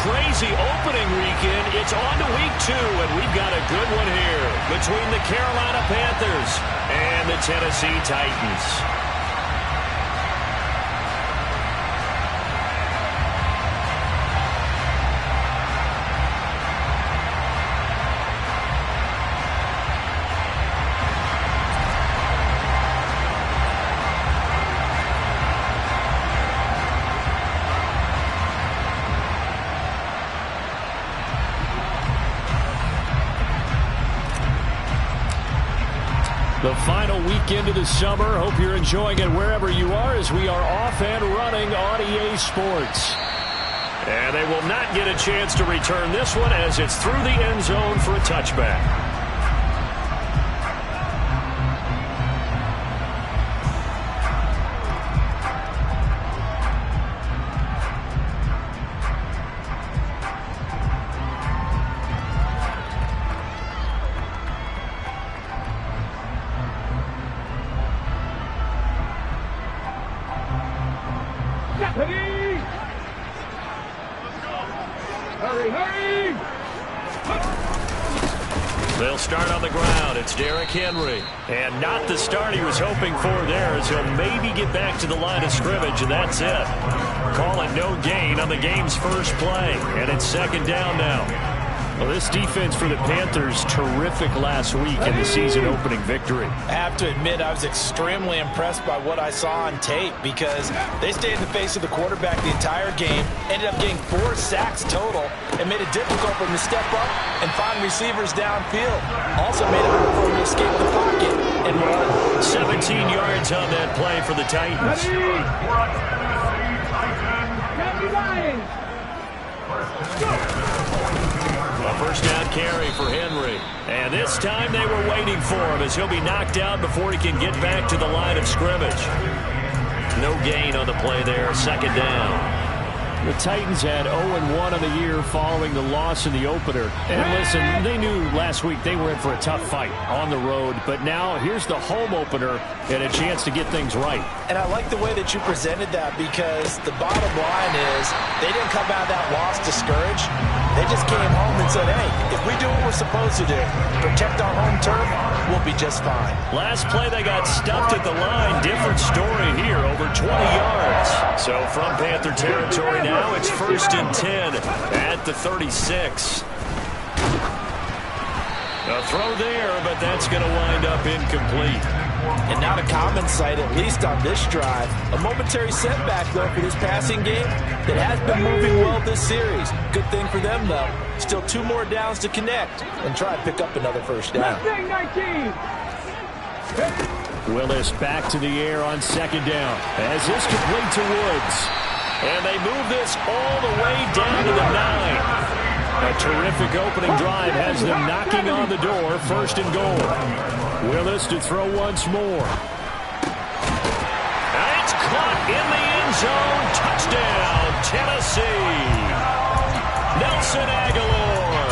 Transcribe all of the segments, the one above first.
crazy opening weekend. It's on to week 2, and we've got a good one here between the Carolina Panthers and the Tennessee Titans. The final weekend of the summer. Hope you're enjoying it wherever you are as we are off and running on EA Sports. And they will not get a chance to return this one as it's through the end zone for a touchback. They'll start on the ground. It's Derrick Henry. And not the start he was hoping for there, as he'll maybe get back to the line of scrimmage, and that's it. Call it no gain on the game's first play. And it's second down now. Well, this defense for the Panthers, terrific last week in the season-opening victory. I have to admit, I was extremely impressed by what I saw on tape because they stayed in the face of the quarterback the entire game, ended up getting 4 sacks total, and made it difficult for him to step up and find receivers downfield. Also made it hard for him to escape the pocket and run. 17 yards on that play for the Titans. A first down carry for Henry. And this time they were waiting for him as he'll be knocked out before he can get back to the line of scrimmage. No gain on the play there. Second down. The Titans had 0-1 on the year following the loss in the opener. And listen, they knew last week they were in for a tough fight on the road. But now here's the home opener and a chance to get things right. And I like the way that you presented that because the bottom line is they didn't come out of that loss discouraged. They just came home and said, hey, if we do what we're supposed to do, protect our home turf, we'll be just fine. Last play they got stuffed at the line. Different story here, over 20 yards. So from Panther territory now, it's 1st and 10 at the 36. A throw there, but that's going to wind up incomplete. And not a common sight, at least on this drive. A momentary setback, though, for this passing game that has been moving well this series. Good thing for them, though. Still 2 more downs to connect and try to pick up another first down. Willis back to the air on second down as this complete to Woods. And they move this all the way down to the 9. A terrific opening drive has them knocking on the door. 1st and goal. Willis to throw once more. And it's caught in the end zone. Touchdown, Tennessee. Nelson Aguilar.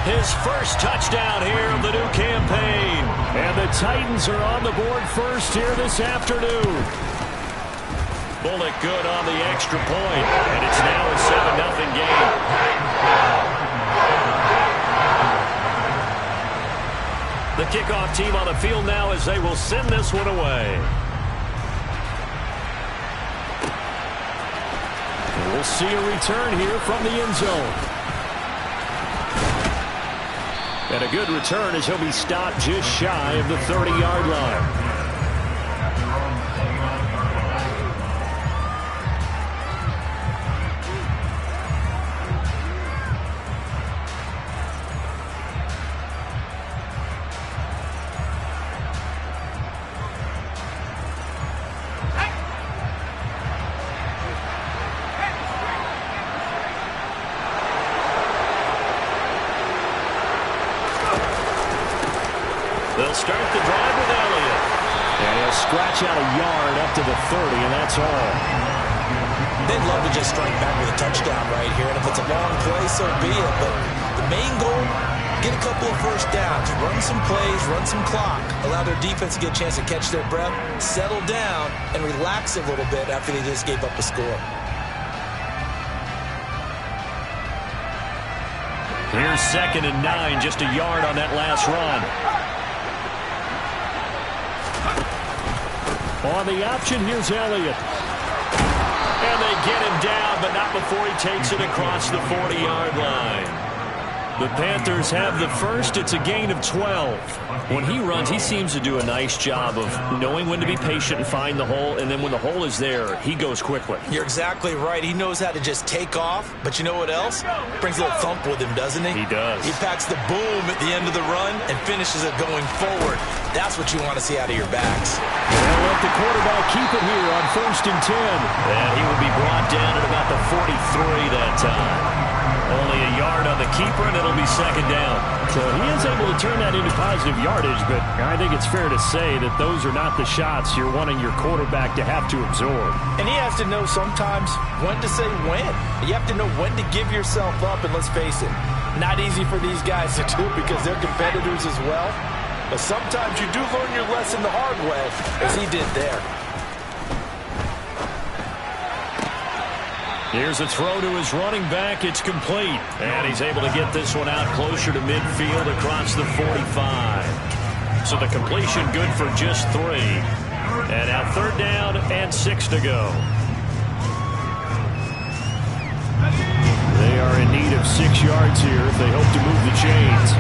His first touchdown here of the new campaign. And the Titans are on the board first here this afternoon. Bullock good on the extra point. And it's now a 7-0 game. The kickoff team on the field now as they will send this one away. We'll see a return here from the end zone. And a good return as he'll be stopped just shy of the 30-yard line. They'll start the drive with Elliott. And he'll scratch out a yard up to the 30, and that's all. They'd love to just strike back with a touchdown right here, and if it's a long play, so be it. But the main goal, get a couple of first downs, run some plays, run some clock, allow their defense to get a chance to catch their breath, settle down, and relax a little bit after they just gave up a score. Here's 2nd and 9, just a yard on that last run. On the option, here's Elliott. And they get him down, but not before he takes it across the 40-yard line. The Panthers have the first. It's a gain of 12. When he runs, he seems to do a nice job of knowing when to be patient and find the hole, and then when the hole is there, he goes quickly. You're exactly right. He knows how to just take off, but you know what else? Brings a little thump with him, doesn't he? He does. He packs the boom at the end of the run and finishes it going forward. That's what you want to see out of your backs. They'll let the quarterback keep it here on 1st and 10. And he will be brought down at about the 43 that time. Only a yard on the keeper, and it'll be 2nd down. So he is able to turn that into positive yardage, but I think it's fair to say that those are not the shots you're wanting your quarterback to have to absorb. And he has to know sometimes when to say when. You have to know when to give yourself up, and let's face it, not easy for these guys to do because they're competitors as well. But sometimes you do learn your lesson the hard way, as he did there. Here's a throw to his running back. It's complete. And he's able to get this one out closer to midfield across the 45. So the completion good for just 3. And now 3rd down and 6 to go. They are in need of 6 yards here if they hope to move the chains.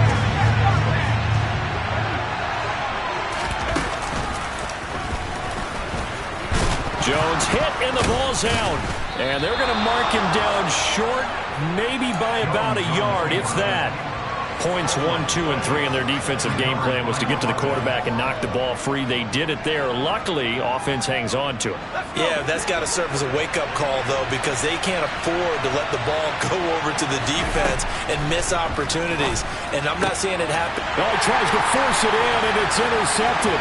Jones hit and the ball's out. And they're going to mark him down short, maybe by about a yard, if that. Points 1, 2, and 3 in their defensive game plan was to get to the quarterback and knock the ball free. They did it there. Luckily, offense hangs on to it. Yeah, that's got to serve as a wake-up call, though, because they can't afford to let the ball go over to the defense and miss opportunities. And I'm not seeing it happen. Oh, he tries to force it in, and it's intercepted.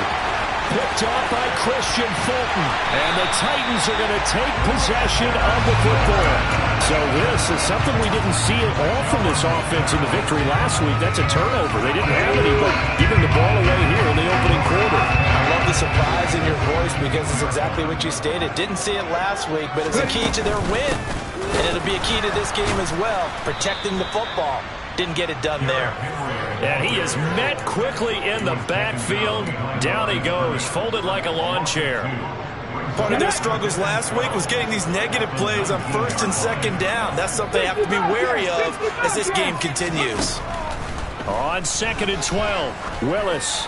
Picked off by Christian Fulton. And the Titans are going to take possession of the football. So this is something we didn't see at all from this offense in the victory last week. That's a turnover. They didn't have any, but giving the ball away here in the opening quarter. I love the surprise in your voice because it's exactly what you stated. Didn't see it last week, but it's a key to their win. And it'll be a key to this game as well, protecting the football. Didn't get it done there. And he is met quickly in the backfield. Down he goes, folded like a lawn chair. Part of their struggles last week was getting these negative plays on 1st and 2nd down. That's something they have to be wary of as this game continues. On 2nd and 12, Willis.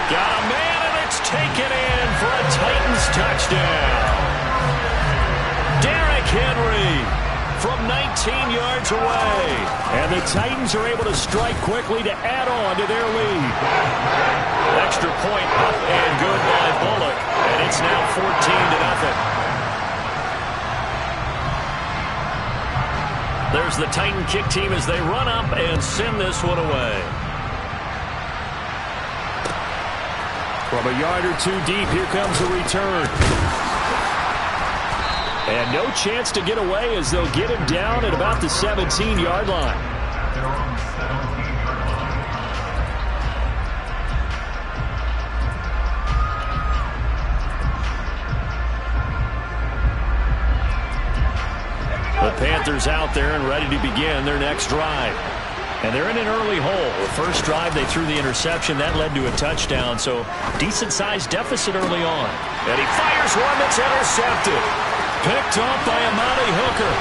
Got a man, and it's taken in for a Titans touchdown. Derrick Henry from 19 yards away. And the Titans are able to strike quickly to add on to their lead. Extra point up and good by Bullock. And it's now 14-0. There's the Titan kick team as they run up and send this one away. From a yard or 2 deep, here comes a return. And no chance to get away as they'll get him down at about the 17-yard line. The Panthers out there and ready to begin their next drive. And they're in an early hole. The first drive, they threw the interception. That led to a touchdown, so decent-sized deficit early on. And he fires one that's intercepted. Picked off by Amani Hooker.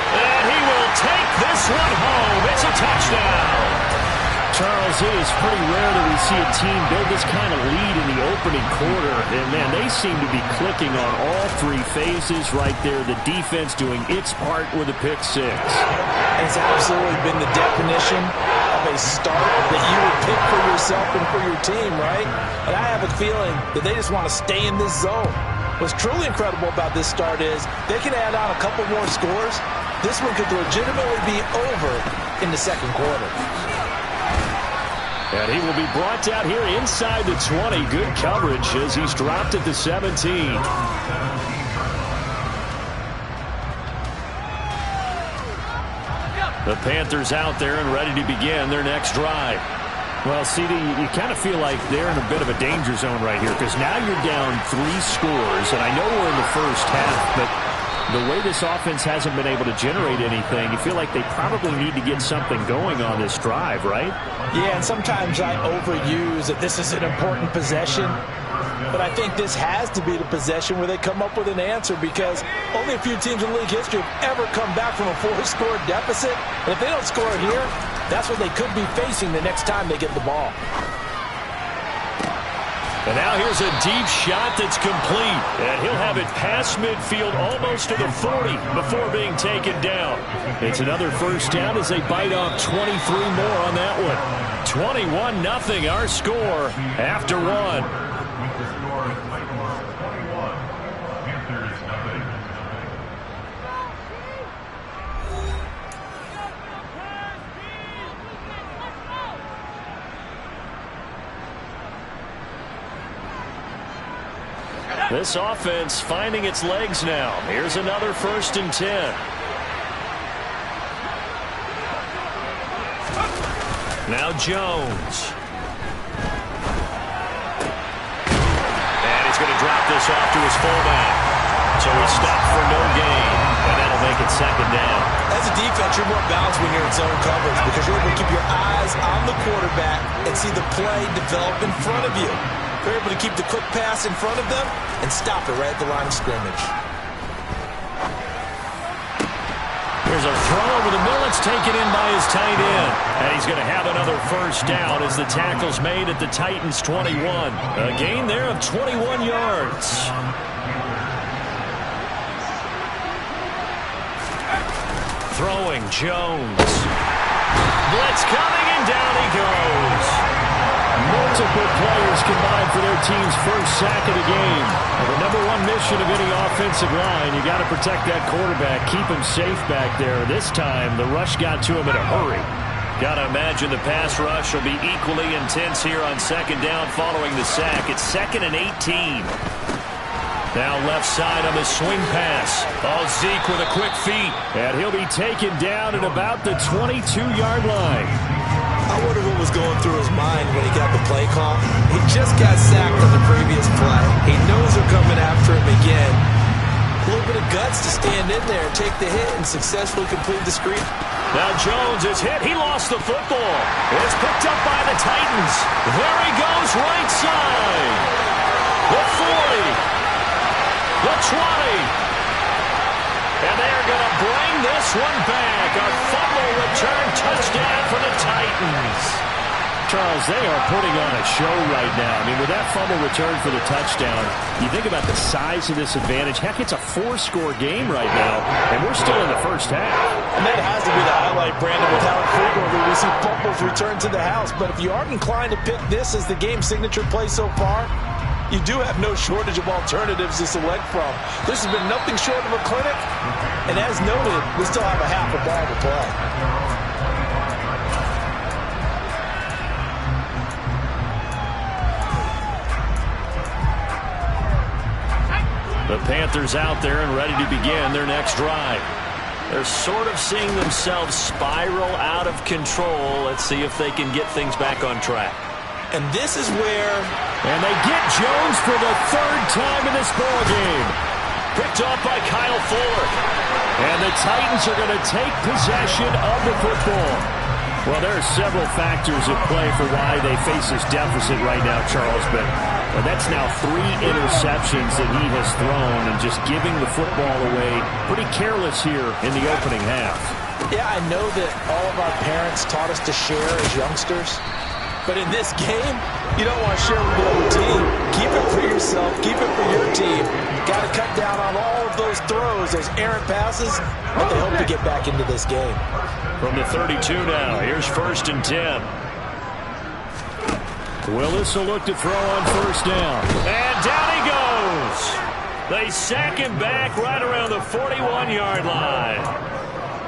And he will take this one home. It's a touchdown. Charles, it is pretty rare that we see a team build this kind of lead in the opening quarter. And, man, they seem to be clicking on all 3 phases right there. The defense doing its part with a pick 6. It's absolutely been the definition of a start that you would pick for yourself and for your team, right? And I have a feeling that they just want to stay in this zone. What's truly incredible about this start is they can add on a couple more scores. This one could legitimately be over in the 2nd quarter. And he will be brought down here inside the 20. Good coverage as he's dropped at the 17. The Panthers out there and ready to begin their next drive. Well, CD, you kind of feel like they're in a bit of a danger zone right here because now you're down 3 scores, and I know we're in the first half, but The way this offense hasn't been able to generate anything, you feel like they probably need to get something going on this drive, right? Yeah, and sometimes I overuse that this is an important possession. But I think this has to be the possession where they come up with an answer, because only a few teams in league history have ever come back from a 4-score deficit. And if they don't score here, that's what they could be facing the next time they get the ball. And now here's a deep shot that's complete. And he'll have it past midfield almost to the 40 before being taken down. It's another first down as they bite off 23 more on that one. 21-0 our score after one. This offense finding its legs now. Here's another 1st and 10. Now Jones. And he's going to drop this off to his fullback. So he stopped for no gain. And that'll make it 2nd down. As a defense, you're more balanced when you're in zone coverage, because you're able to keep your eyes on the quarterback and see the play develop in front of you. They're able to keep the quick pass in front of them and stop it right at the line of scrimmage. Here's a throw over the middle. It's taken in by his tight end. And he's going to have another first down as the tackle's made at the Titans' 21. A gain there of 21 yards. Throwing Jones. Blitz coming, and down he goes. Multiple players combined for their team's first sack of the game. The #1 mission of any offensive line, you got to protect that quarterback, keep him safe back there. This time, the rush got to him in a hurry. Got to imagine the pass rush will be equally intense here on 2nd down following the sack. It's 2nd and 18. Now left side on the swing pass. Oh, Zeke with a quick feet. And he'll be taken down at about the 22-yard line. I wonder what was going through his mind when he got the play call. He just got sacked on the previous play. He knows they're coming after him again. A little bit of guts to stand in there and take the hit and successfully complete the screen. Now Jones is hit. He lost the football. It's picked up by the Titans. There he goes, right side. The 40. The 20. And they're going to bring this one back. A fumble return touchdown for the Titans. Charles, they are putting on a show right now. I mean, with that fumble return for the touchdown, you think about the size of this advantage. Heck, it's a 4-score game right now, and we're still in the first half. And that has to be the highlight, Brandon, with how frequently we see fumbles return to the house. But if you aren't inclined to pick this as the game signature play so far, you do have no shortage of alternatives to select from. This has been nothing short of a clinic. And as noted, we still have a half a ball to play. The Panthers out there and ready to begin their next drive. They're sort of seeing themselves spiral out of control. Let's see if they can get things back on track. And this is where... And they get Jones for the 3rd time in this ball game. Picked off by Kyle Fuller. And the Titans are going to take possession of the football. Well, there are several factors at play for why they face this deficit right now, Charles, but that's now 3 interceptions that he has thrown and just giving the football away. Pretty careless here in the opening half. Yeah, I know that all of our parents taught us to share as youngsters. But in this game, you don't want to share with the other team. Keep it for yourself. Keep it for your team. Got to cut down on all of those throws, those errant passes, but they hope to get back into this game. From the 32 now, here's 1st and 10. Willis will look to throw on 1st down. And down he goes. They sack him back right around the 41-yard line.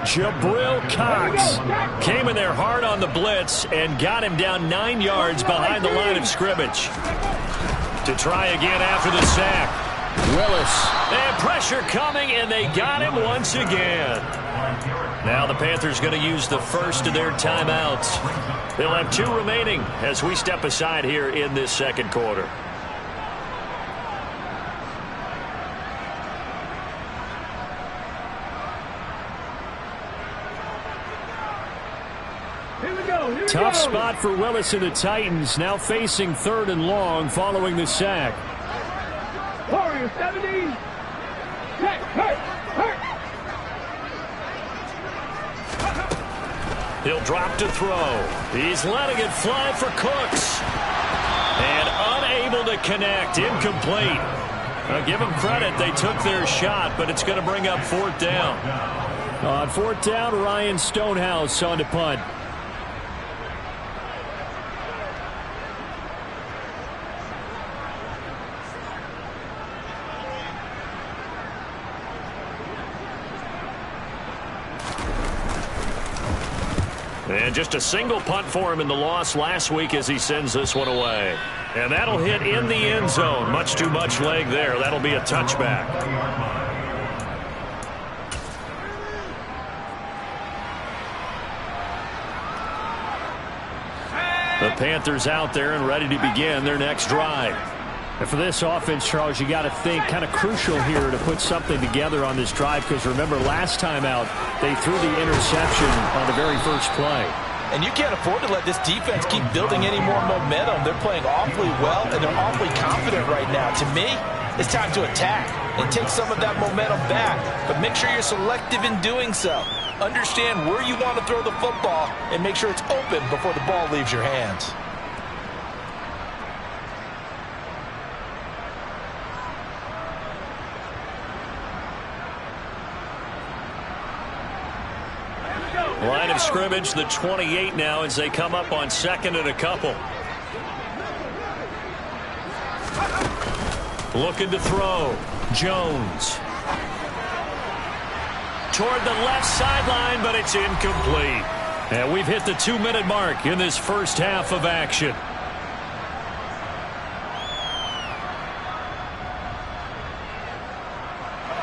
Jabril Cox came in there hard on the blitz and got him down 9 yards behind the line of scrimmage. To try again after the sack. Willis. And pressure coming, and they got him once again. Now the Panthers going to use the first of their timeouts. They'll have 2 remaining as we step aside here in this 2nd quarter. Tough spot for Willis and the Titans, now facing 3rd and long following the sack. Warrior 70. He'll drop to throw. He's letting it fly for Cooks. And unable to connect. Incomplete. Give them credit. They took their shot, but it's going to bring up 4th down. On 4th down, Ryan Stonehouse on to punt. And just a single punt for him in the loss last week as he sends this one away. And that'll hit in the end zone. Much too much leg there. That'll be a touchback. The Panthers out there and ready to begin their next drive. And for this offense, Charles, you got to think kind of crucial here to put something together on this drive, because remember last time out they threw the interception on the very first play. And you can't afford to let this defense keep building any more momentum. They're playing awfully well, and they're awfully confident right now. To me, it's time to attack and take some of that momentum back. But make sure you're selective in doing so. Understand where you want to throw the football and make sure it's open before the ball leaves your hands. Line of scrimmage, the 28 now as they come up on 2nd and a couple. Looking to throw. Jones. Toward the left sideline, but it's incomplete. And we've hit the 2-minute mark in this first half of action.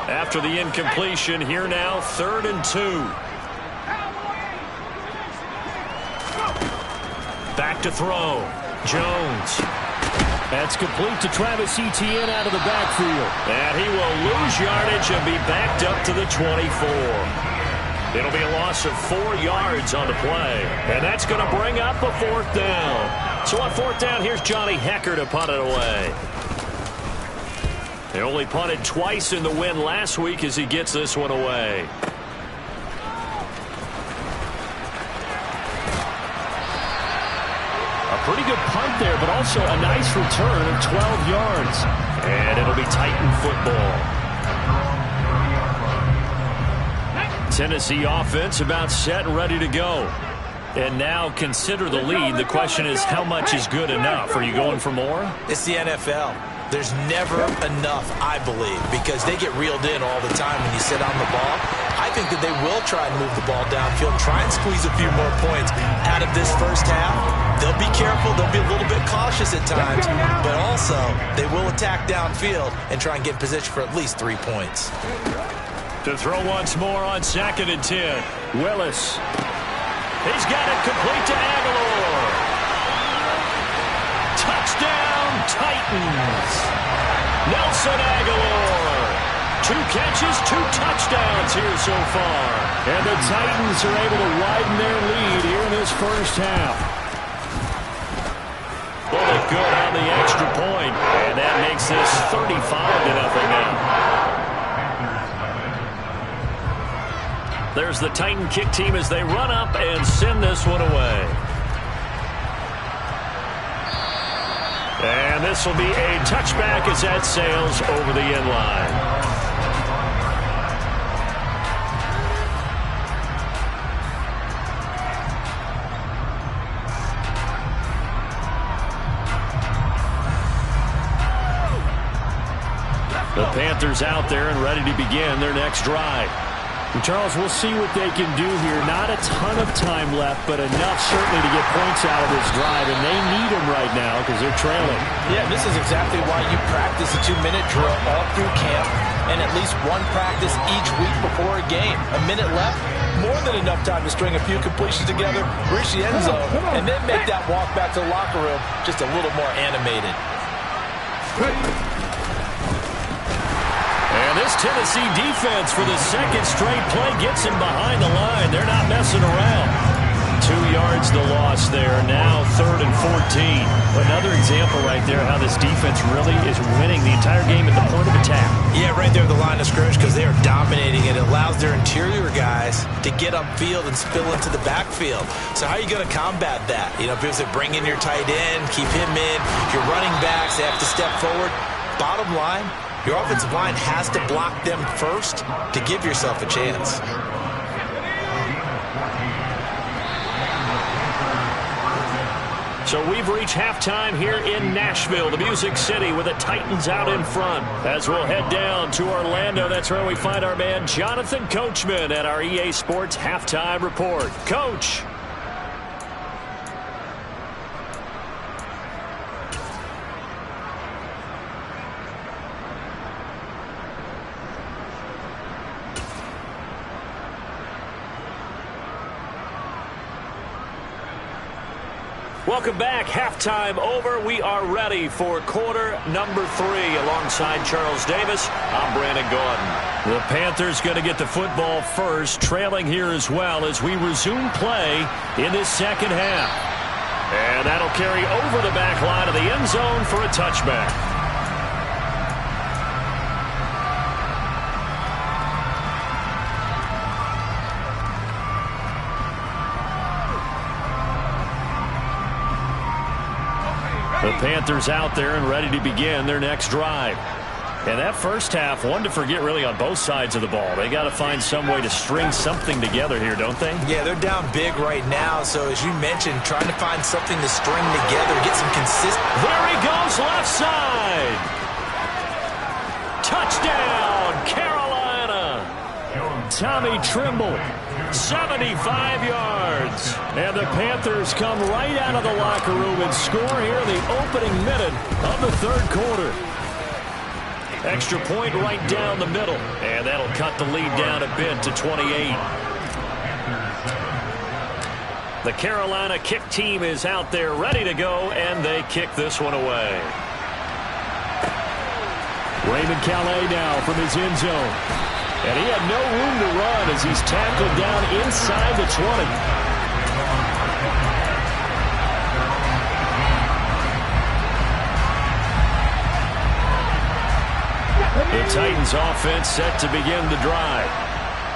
After the incompletion, here now, 3rd and 2. Back to throw. Jones. That's complete to Travis Etienne out of the backfield. And he will lose yardage and be backed up to the 24. It'll be a loss of 4 yards on the play. And that's going to bring up a 4th down. So on 4th down, here's Johnny Hecker to punt it away. They only punted twice in the win last week as he gets this one away. Pretty good punt there, but also a nice return of 12 yards. And it'll be Titan football. Tennessee offense about set and ready to go. And now consider the lead. The question is, how much is good enough? Are you going for more? It's the NFL. There's never enough, I believe, because they get reeled in all the time when you sit on the ball. I think that they will try and move the ball downfield, try and squeeze a few more points out of this first half. They'll be careful. They'll be a little bit cautious at times, but also they will attack downfield and try and get in position for at least 3 points. To throw once more on 2nd and 10. Willis. He's got it complete to Aguilar. Touchdown, Titans. Nelson Aguilar. 2 catches, 2 touchdowns here so far. And the Titans are able to widen their lead here in this first half. Bullet good on the extra point, and that makes this 35-0 now. There's the Titan kick team as they run up and send this one away. And this will be a touchback as that sails over the end line. The Panthers out there and ready to begin their next drive. And Charles, we'll see what they can do here. Not a ton of time left, but enough certainly to get points out of this drive, and they need them right now because they're trailing. Yeah, this is exactly why you practice a 2-minute drill all through camp and at least one practice each week before a game. A minute left, more than enough time to string a few completions together, reach the end zone, and then make that walk back to the locker room just a little more animated. And this Tennessee defense for the second straight play gets him behind the line. They're not messing around. 2 yards the loss there. Now 3rd and 14. Another example right there how this defense really is winning the entire game at the point of attack. Yeah, right there at the line of scrimmage because they are dominating. It allows their interior guys to get upfield and spill into the backfield. So how are you going to combat that? You know, because they bring in your tight end, keep him in. Your running backs, they have to step forward. Bottom line, your offensive line has to block them first to give yourself a chance. So we've reached halftime here in Nashville, the Music City, with the Titans out in front. As we'll head down to Orlando, that's where we find our man Jonathan Coachman at our EA Sports Halftime Report. Coach. Welcome back. Halftime over. We are ready for quarter number 3. Alongside Charles Davis, I'm Brandon Gaudin. The Panthers going to get the football first, trailing here as well as we resume play in this second half. And that'll carry over the back line of the end zone for a touchback. The Panthers out there and ready to begin their next drive. And that first half, one to forget really on both sides of the ball. They got to find some way to string something together here, don't they? Yeah, they're down big right now. So as you mentioned, trying to find something to string together, get some consistent. There he goes, left side. Touchdown, Carolina. Tommy Trimble, 75 yards. And the Panthers come right out of the locker room and score here in the opening minute of the third quarter. Extra point right down the middle. And that'll cut the lead down a bit to 28. The Carolina kick team is out there ready to go, and they kick this one away. Raymond Calais now from his end zone. And he had no room to run as he's tackled down inside the 20. The Titans offense set to begin the drive.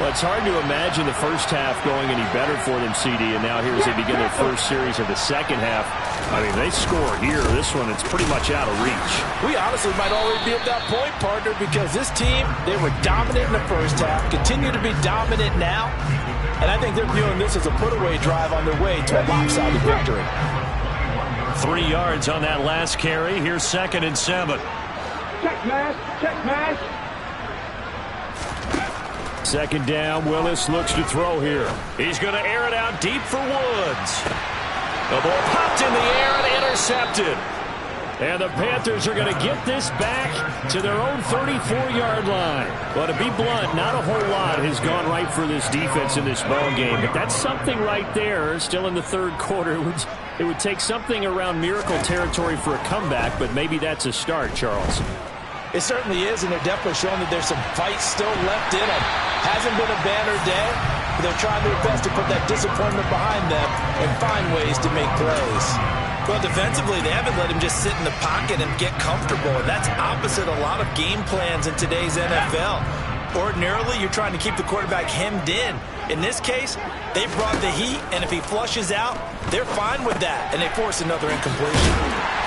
Well, it's hard to imagine the first half going any better for them, CD, and now here as they begin their first series of the second half. I mean, they score here. This one, it's pretty much out of reach. We honestly might already be at that point, partner, because this team, they were dominant in the first half, continue to be dominant now, and I think they're viewing this as a put-away drive on their way to a lopsided victory. 3 yards on that last carry. Here's 2nd and 7. Check mash, check mash. Second down, Willis looks to throw here. He's going to air it out deep for Woods. The ball popped in the air and intercepted. And the Panthers are going to get this back to their own 34-yard line. But to be blunt, not a whole lot has gone right for this defense in this ball game. But that's something right there. Still in the third quarter. It would take something around miracle territory for a comeback, but maybe that's a start, Charles. It certainly is, and they're definitely showing that there's some fight still left in them. Hasn't been a banner day, but they're trying their best to put that disappointment behind them and find ways to make plays. Well, defensively, they haven't let him just sit in the pocket and get comfortable, and that's opposite a lot of game plans in today's NFL. Ordinarily, you're trying to keep the quarterback hemmed in. In this case, they brought the heat, and if he flushes out, they're fine with that, and they force another incompletion.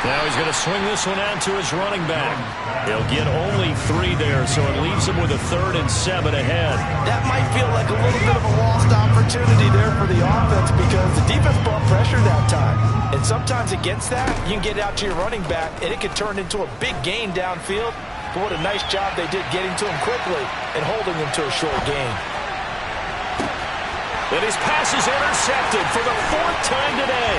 Now he's going to swing this one out to his running back. He'll get only 3 there, so it leaves him with a 3rd and 7 ahead. That might feel like a little bit of a lost opportunity there for the offense because the defense brought pressure that time. And sometimes against that, you can get out to your running back, and it can turn into a big gain downfield. But what a nice job they did getting to him quickly and holding him to a short gain. And his pass is intercepted for the 4th time today.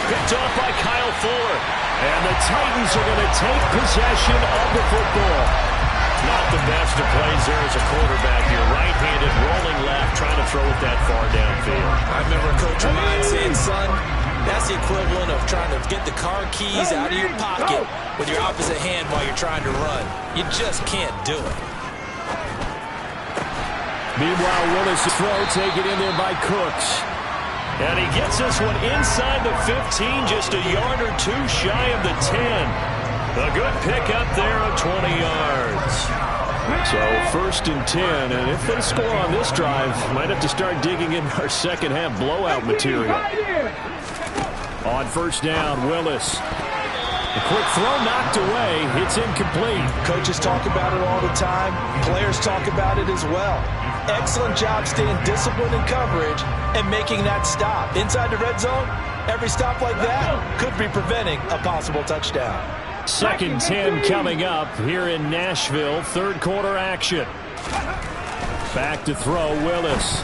Picked off by Kyle Fuller. And the Titans are going to take possession of the football. Not the best of plays there as a quarterback. You're right-handed, rolling left, trying to throw it that far downfield. I remember a coach of mine saying, son, that's the equivalent of trying to get the car keys out of your pocket with your opposite hand while you're trying to run. You just can't do it. Meanwhile, Willis' throw taken in there by Cooks. And he gets this one inside the 15, just a yard or two shy of the 10. A good pickup there of 20 yards. So 1st and 10, and if they score on this drive, might have to start digging in our second half blowout material. On 1st down, Willis. A quick throw knocked away. It's incomplete. Coaches talk about it all the time. Players talk about it as well. Excellent job staying disciplined in coverage and making that stop. Inside the red zone, every stop like that could be preventing a possible touchdown. 2nd and 10 coming up here in Nashville. 3rd quarter action. Back to throw, Willis.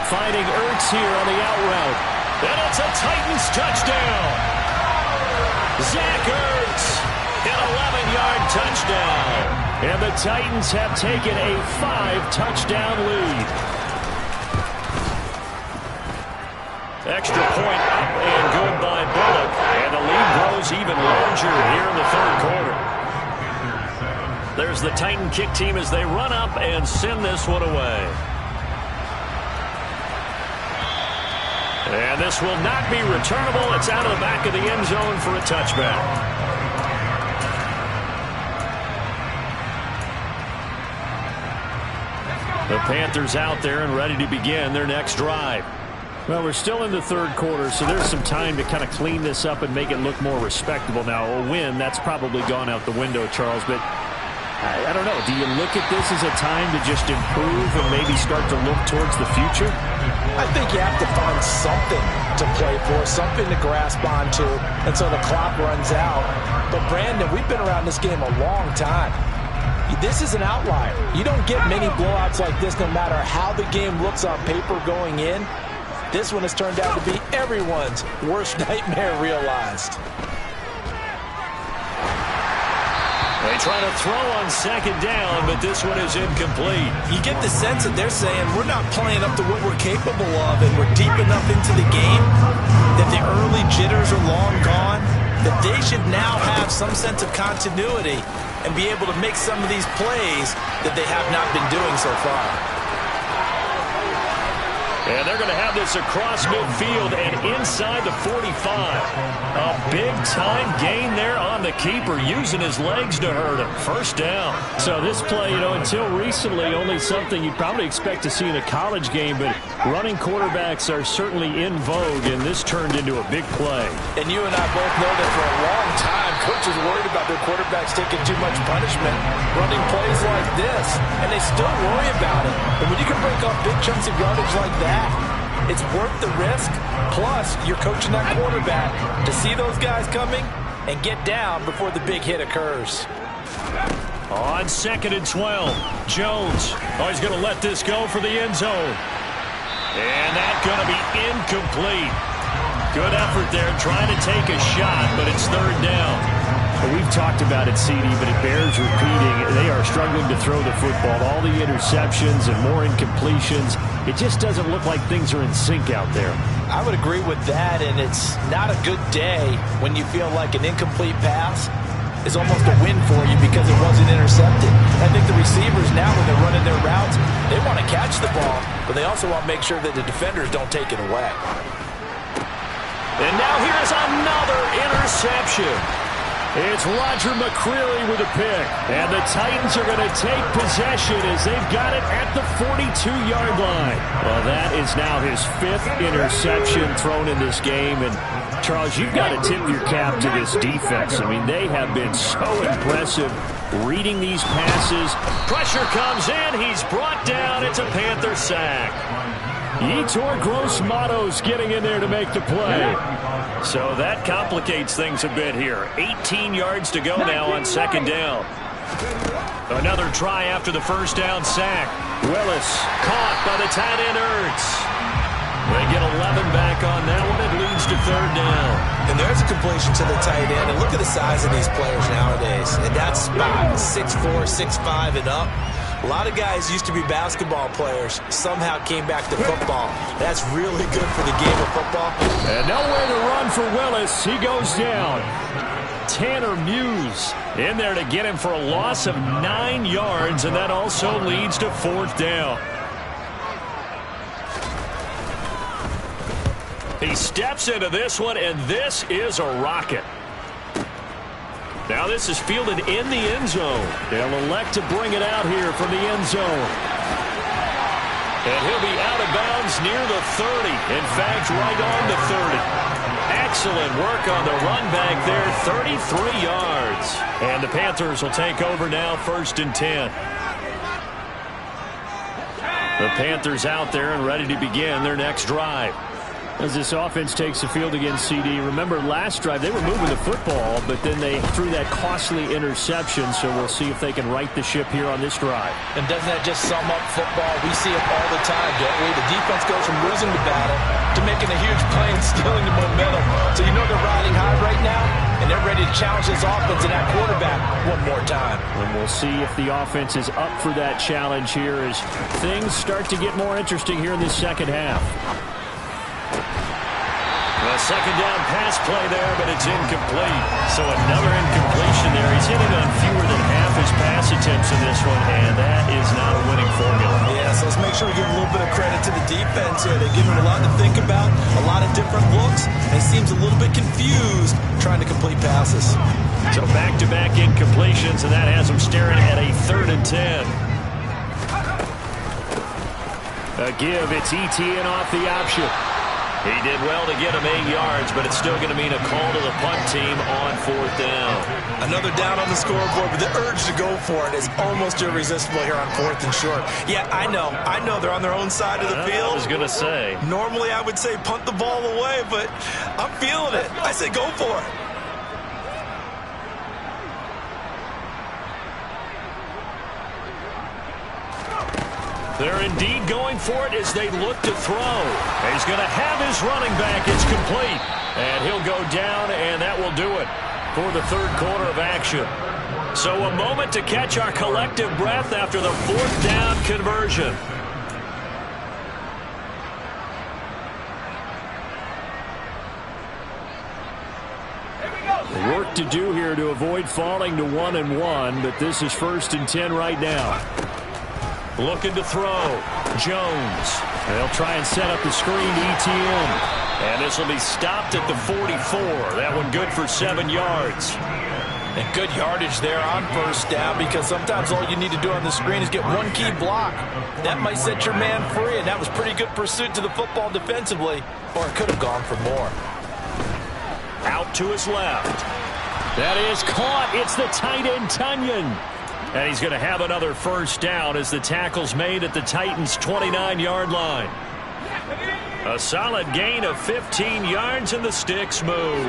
Finding Ertz here on the out route. And it's a Titans touchdown. Zach Ertz, an 11-yard touchdown. And the Titans have taken a 5-touchdown lead. Extra point up and good by Bullock. And the lead grows even larger here in the 3rd quarter. There's the Titan kick team as they run up and send this one away. And this will not be returnable. It's out of the back of the end zone for a touchback. The Panthers out there and ready to begin their next drive. Well, we're still in the 3rd quarter, so there's some time to kind of clean this up and make it look more respectable. Now, a win, that's probably gone out the window, Charles, but I don't know. Do you look at this as a time to just improve and maybe start to look towards the future? I think you have to find something to play for, something to grasp onto until the clock runs out. But, Brandon, we've been around this game a long time. This is an outlier. You don't get many blowouts like this no matter how the game looks on paper going in. This one has turned out to be everyone's worst nightmare realized. They try to throw on 2nd down, but this one is incomplete. You get the sense that they're saying we're not playing up to what we're capable of and we're deep enough into the game that the early jitters are long gone, that they should now have some sense of continuity and be able to make some of these plays that they have not been doing so far. And they're going to have this across midfield and inside the 45. A big-time gain there on the keeper, using his legs to hurt him. 1st down. So this play, until recently, only something you'd probably expect to see in a college game, but running quarterbacks are certainly in vogue, and this turned into a big play. And you and I both know that for a long time, coaches worried about their quarterbacks taking too much punishment, running plays like this, and they still worry about it. But when you can break off big chunks of yardage like that, it's worth the risk. Plus, you're coaching that quarterback to see those guys coming and get down before the big hit occurs. On 2nd and 12, Jones. Oh, he's going to let this go for the end zone. And that's going to be incomplete. Good effort there trying to take a shot, but it's 3rd down. We've talked about it, CD, but it bears repeating. They are struggling to throw the football. All the interceptions and more incompletions. It just doesn't look like things are in sync out there. I would agree with that, and it's not a good day when you feel like an incomplete pass is almost a win for you because it wasn't intercepted. I think the receivers now, when they're running their routes, they want to catch the ball, but they also want to make sure that the defenders don't take it away. And now here's another interception. It's Roger McCreary with a pick. And the Titans are going to take possession as they've got it at the 42-yard line. Well, that is now his 5th interception thrown in this game. And, Charles, you've got to tip your cap to this defense. I mean, they have been so impressive reading these passes. Pressure comes in. He's brought down. It's a Panther sack. Yetur Gross-Matos getting in there to make the play. So that complicates things a bit here. 18 yards to go now on 2nd down. Another try after the 1st down sack. Willis caught by the tight end Ertz. They get 11 back on that one. It leads to 3rd down. And there's a completion to the tight end. And look at the size of these players nowadays. And that spot, 6'4", 6'5", and up. A lot of guys used to be basketball players, somehow came back to football. That's really good for the game of football. And nowhere to run for Willis. He goes down. Tanner Muse in there to get him for a loss of 9 yards, and that also leads to 4th down. He steps into this one, and this is a rocket. Now this is fielded in the end zone. They'll elect to bring it out here from the end zone. And he'll be out of bounds near the 30. In fact, right on the 30. Excellent work on the run back there, 33 yards. And the Panthers will take over now, 1st and 10. The Panthers out there and ready to begin their next drive. As this offense takes the field against CD, remember last drive they were moving the football, but then they threw that costly interception, so we'll see if they can right the ship here on this drive. And doesn't that just sum up football? We see it all the time, don't we? The defense goes from losing the battle to making a huge play and stealing the momentum. So you know they're riding high right now, and they're ready to challenge this offense and that quarterback one more time. And we'll see if the offense is up for that challenge here as things start to get more interesting here in this second half. A second down pass play there, but it's incomplete. So another incompletion there. He's hitting on fewer than half his pass attempts in this one, and that is not a winning formula. Yeah, so let's make sure we give a little bit of credit to the defense here. They give him a lot to think about, a lot of different looks, and he seems a little bit confused trying to complete passes. So back-to-back incompletions, and that has him staring at a 3rd and 10. A give, it's ETN off the option. He did well to get him 8 yards, but it's still going to mean a call to the punt team on 4th down. Another down on the scoreboard, but the urge to go for it is almost irresistible here on 4th and short. Yeah, I know they're on their own side of the field. I was going to say. Normally I would say punt the ball away, but I'm feeling it. I say go for it. They're indeed going for it as they look to throw. He's going to have his running back. It's complete. And he'll go down, and that will do it for the 3rd quarter of action. So a moment to catch our collective breath after the 4th down conversion. Work to do here to avoid falling to 1-1, but this is 1st and 10 right now. Looking to throw. Jones. They'll try and set up the screen to ETN. And this will be stopped at the 44. That one good for 7 yards. And good yardage there on 1st down, because sometimes all you need to do on the screen is get one key block. That might set your man free, and that was pretty good pursuit to the football defensively, or it could have gone for more. Out to his left. That is caught. It's the tight end, Tunyon. And he's going to have another 1st down as the tackle's made at the Titans' 29-yard line. A solid gain of 15 yards, and the sticks move.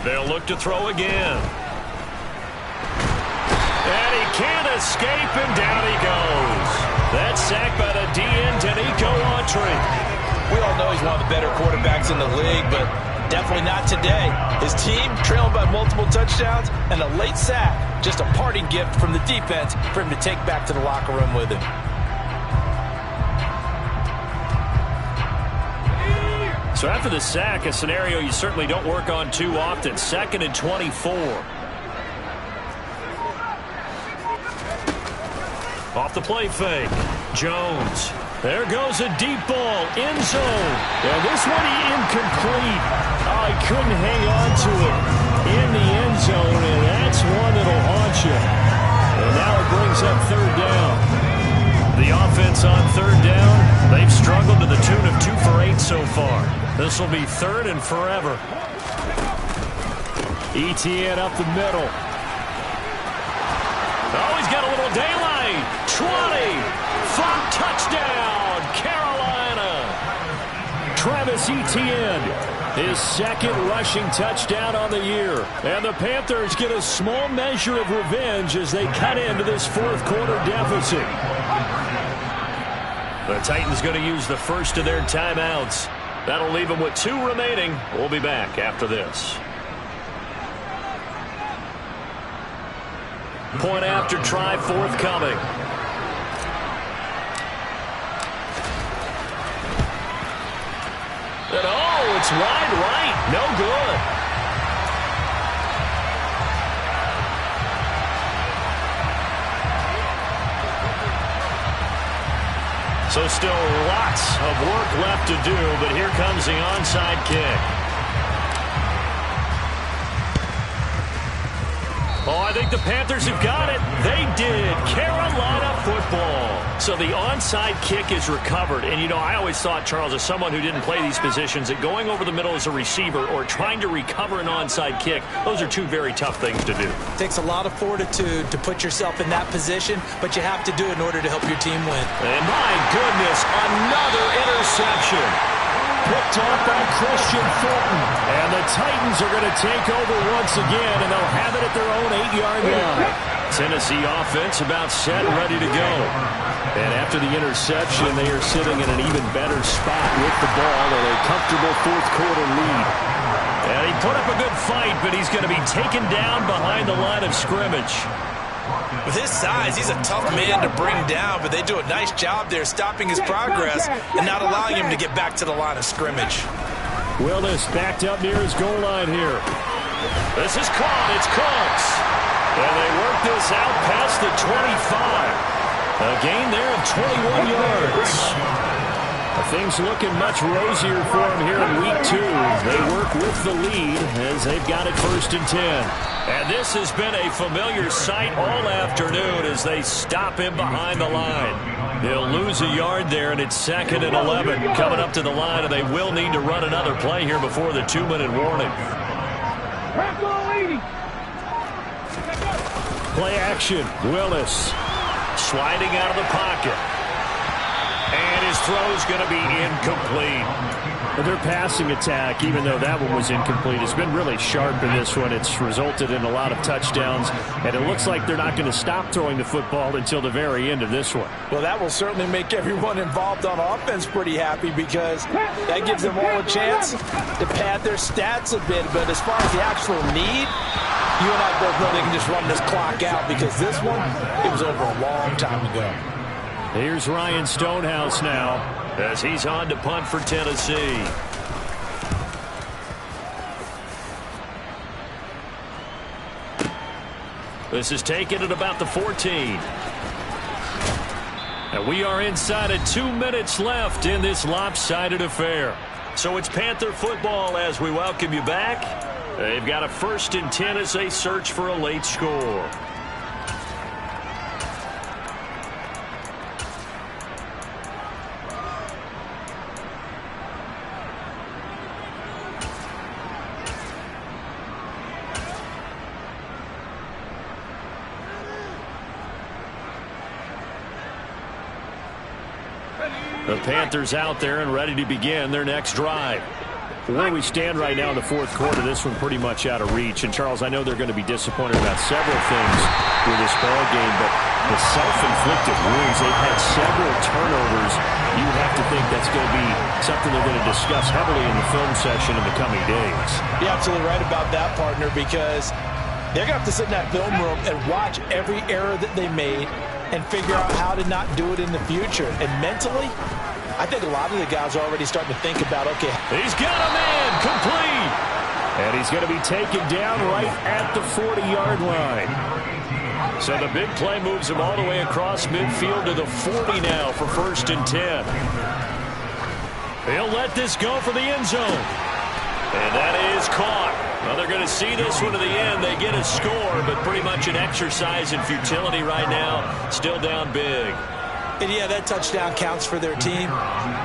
They'll look to throw again. And he can't escape, and down he goes. That's sacked by the DN, Danico Autry. We all know he's one of the better quarterbacks in the league, but definitely not today. His team trailing by multiple touchdowns, and a late sack. Just a parting gift from the defense for him to take back to the locker room with him. So after the sack, a scenario you certainly don't work on too often. 2nd and 24. Off the play fake. Jones. There goes a deep ball. End zone. And this one incomplete. Oh, he couldn't hang on to it in the end zone, and that's one that'll haunt you. And now it brings up 3rd down. The offense on 3rd down, they've struggled to the tune of 2 for 8 so far. This will be 3rd and forever. ETN up the middle. Oh, he's got a little daylight. 20. Flop touchdown, Carolina. Travis Etienne. His 2nd rushing touchdown on the year. And the Panthers get a small measure of revenge as they cut into this 4th quarter deficit. The Titans going to use the first of their timeouts. That'll leave them with 2 remaining. We'll be back after this. Point after try forthcoming. And oh, it's wide right. No good. So still lots of work left to do, but here comes the onside kick. Oh, I think the Panthers have got it. They did. Carolina football. So the onside kick is recovered. And, you know, I always thought, Charles, as someone who didn't play these positions, that going over the middle as a receiver or trying to recover an onside kick, those are two very tough things to do. It takes a lot of fortitude to put yourself in that position, but you have to do it in order to help your team win. And my goodness, another interception. Picked off by Christian Fulton. And the Titans are going to take over once again, and they'll have it at their own 8-yard line. Tennessee offense about set and ready to go. And after the interception, they are sitting in an even better spot with the ball in a comfortable fourth-quarter lead. And he put up a good fight, but he's going to be taken down behind the line of scrimmage. With his size, he's a tough man to bring down, but they do a nice job there stopping his progress and not allowing him to get back to the line of scrimmage. Willis backed up near his goal line here. This is caught. It's Cooks. And they work this out past the 25. A gain there of 21 yards. Things looking much rosier for him here in week 2. They work with the lead as they've got it 1st and 10. And this has been a familiar sight all afternoon as they stop him behind the line. He'll lose a yard there, and it's 2nd and 11. Coming up to the line, and they will need to run another play here before the 2-minute warning. Play action. Willis sliding out of the pocket. And his throw's going to be incomplete. Their passing attack, even though that one was incomplete, has been really sharp in this one. It's resulted in a lot of touchdowns, and it looks like they're not going to stop throwing the football until the very end of this one. Well, that will certainly make everyone involved on offense pretty happy because that gives them all a chance to pad their stats a bit. But as far as the actual need, you and I both know they can just run this clock out because this one, it was over a long time ago. Here's Ryan Stonehouse now as he's on to punt for Tennessee. This is taken at about the 14. And we are inside of 2 minutes left in this lopsided affair. So it's Panther football as we welcome you back. They've got a 1st and 10 as they search for a late score. The Panthers out there and ready to begin their next drive. Where we stand right now in the 4th quarter, this one pretty much out of reach. And, Charles, I know they're going to be disappointed about several things with this ball game, but the self-inflicted wounds, they've had several turnovers. You have to think that's going to be something they're going to discuss heavily in the film session in the coming days. You're absolutely right about that, partner, because they're going to have to sit in that film room and watch every error that they made and figure out how to not do it in the future. And mentally, I think a lot of the guys are already starting to think about, okay. He's got a man, complete. And he's going to be taken down right at the 40-yard line. So the big play moves him all the way across midfield to the 40 now for 1st and 10. He'll let this go for the end zone. And that is caught. Well, they're going to see this one to the end. They get a score, but pretty much an exercise in futility right now. Still down big. And yeah, that touchdown counts for their team,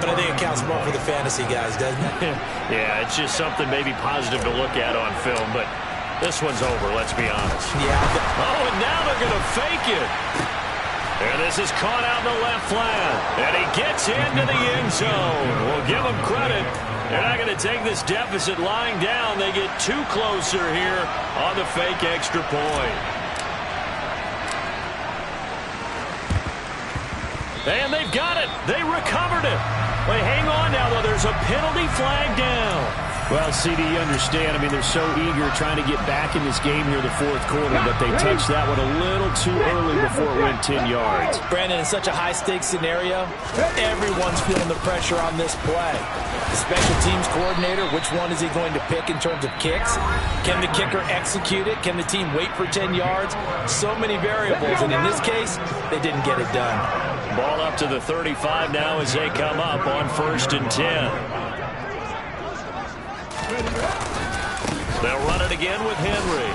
but I think it counts more for the fantasy guys, doesn't it? Yeah, it's just something maybe positive to look at on film, but this one's over, let's be honest. Yeah. Oh, and now they're going to fake it. And this is caught out in the left flat. And he gets into the end zone. We'll give him credit. They're not going to take this deficit lying down. They get too closer here on the fake extra point. And they've got it. They recovered it. Wait, hang on now, though. There's a penalty flag down. Well, CD, you understand. I mean, they're so eager trying to get back in this game here in the 4th quarter, but they touched that one a little too early before it went 10 yards. Brandon, in such a high-stakes scenario, everyone's feeling the pressure on this play. The special teams coordinator, which one is he going to pick in terms of kicks? Can the kicker execute it? Can the team wait for 10 yards? So many variables, and in this case, they didn't get it done. Ball up to the 35 now as they come up on 1st and 10. They'll run it again with Henry.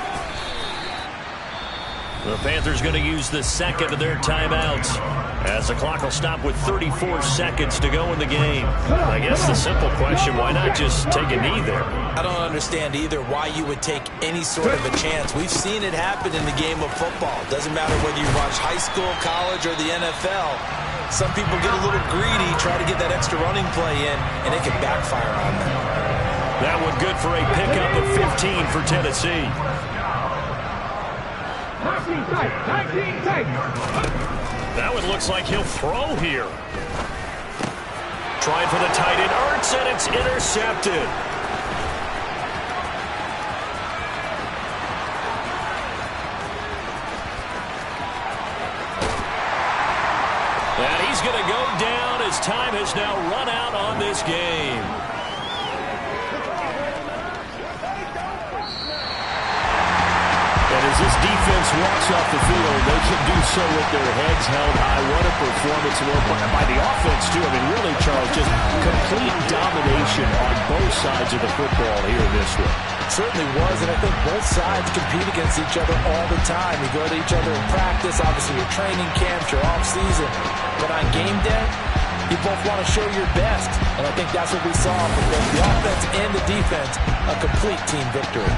The Panthers going to use the second of their timeouts as the clock will stop with 34 seconds to go in the game. I guess the simple question, why not just take a knee there? I don't understand either why you would take any sort of a chance. We've seen it happen in the game of football. Doesn't matter whether you watch high school, college, or the NFL. Some people get a little greedy, try to get that extra running play in, and it can backfire on them. That one good for a pickup of 15 for Tennessee. 19 tight. That one looks like he'll throw here. Trying for the tight end, Ertz, and it's intercepted. And he's going to go down as time has now run out on this game. And as this defense walks off the field, they should do so with their heads held high. What a performance by the offense, too. I mean, really, Charles, just complete domination on both sides of the football here in this one. It certainly was, and I think both sides compete against each other all the time. You go to each other in practice, obviously your training camps, your off-season. But on game day, you both want to show your best. And I think that's what we saw from both the offense and the defense, a complete team victory.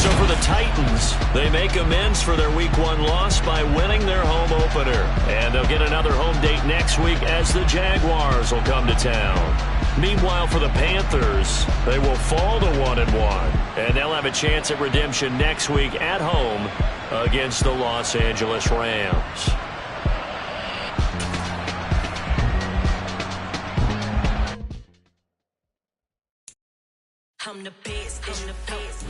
So for the Titans, they make amends for their Week 1 loss by winning their home opener. And they'll get another home date next week as the Jaguars will come to town. Meanwhile, for the Panthers, they will fall to 1-1. And they'll have a chance at redemption next week at home against the Los Angeles Rams. I'm the best, I'm the best.